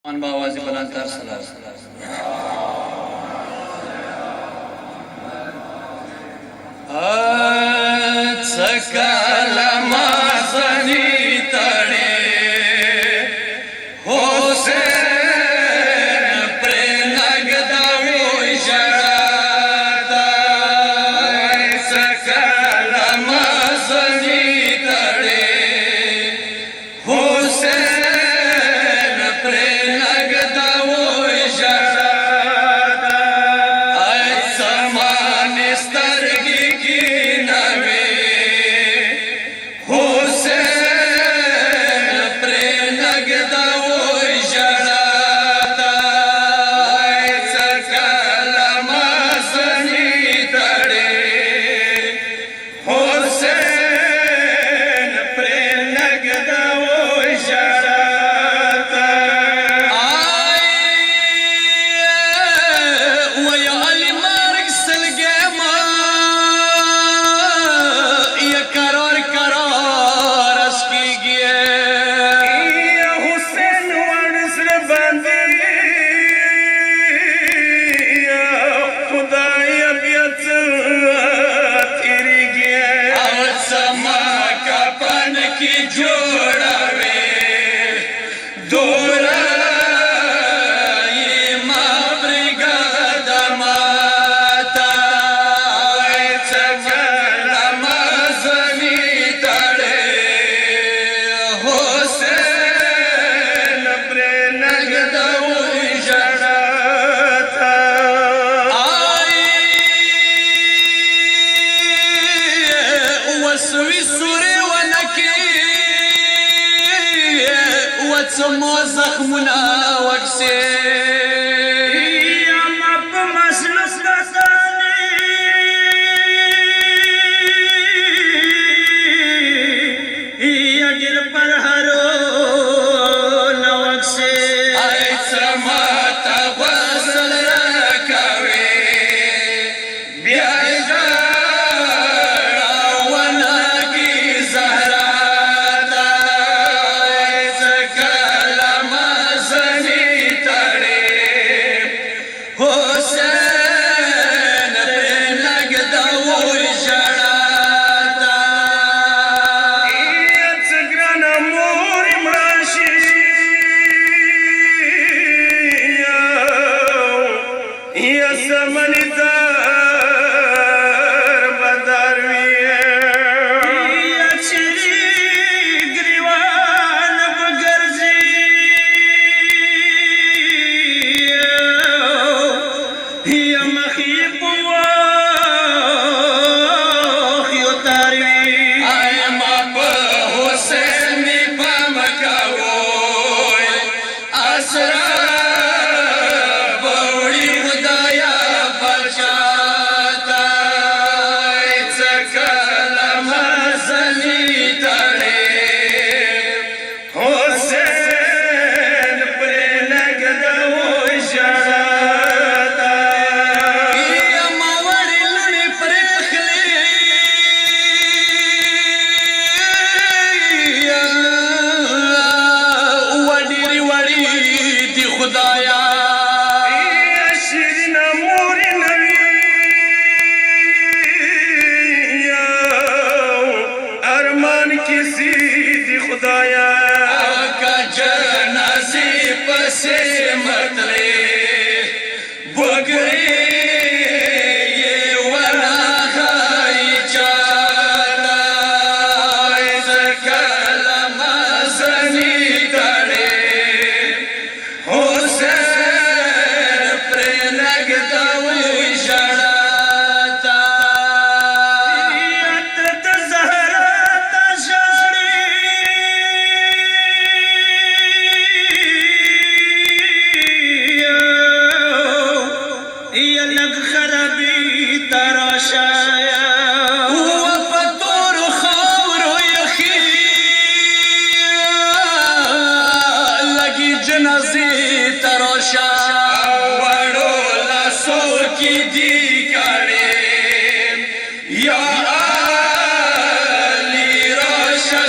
من باوازی بلندتر سلام سکل مازنی تڑی حسین پر نگدوی جڑاتا سکل مازنی تڑی حسین سمو زخمنا وکسے اما پا مسلس بسانی اگر پر ہرو نوکسے ایسا ماتا غسل رکھوے بیائی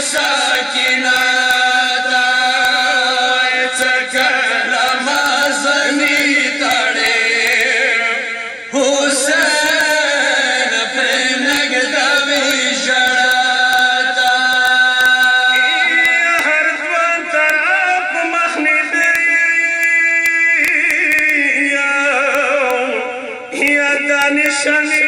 سکینہ شنی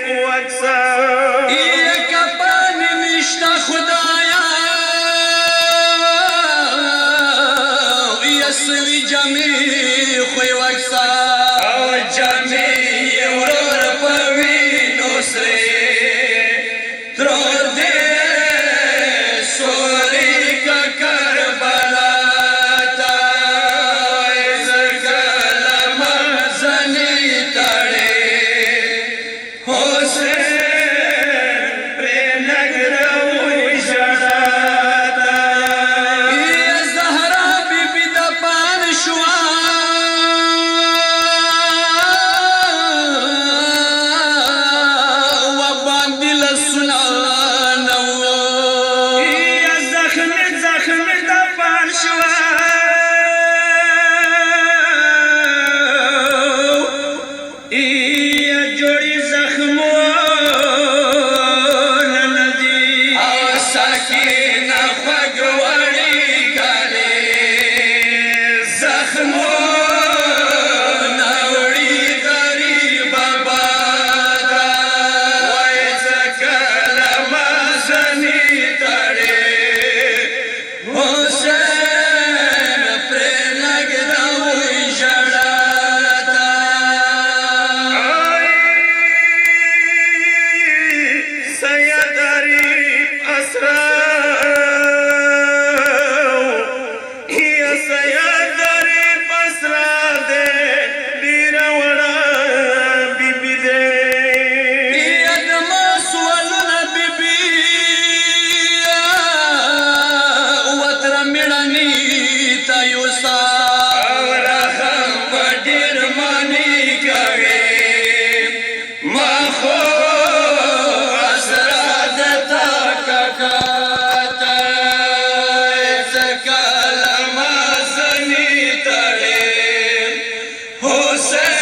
خو اکثر یک پانی نشتا خدایا یسوی جمی خوی اکثر او جمی ورور پوینو سری ترور دے سوری کا کربلا تا زکل مزنی تڑے حسین پر لگ روی شڑاتا زهرا بی بی دا پان شوا و باندی لسنا زخم دا پان شوا جوڑی زخمو نندی او ساکین خوگوڑی گالی زخمو نوڑی غریب بادا ویز کلم زنی تڑی حسین پر لگ روی جڑاتا سیداری اسرا یا سیداری پسرا دے دیر وڑا بی بی دے ادما سوالنا بی بی وطر میڑنی تایوسا اورا ہم پڑیر مانی کوي ما خو اسرا دتا ککاتا زکل مازنی تڑے حسین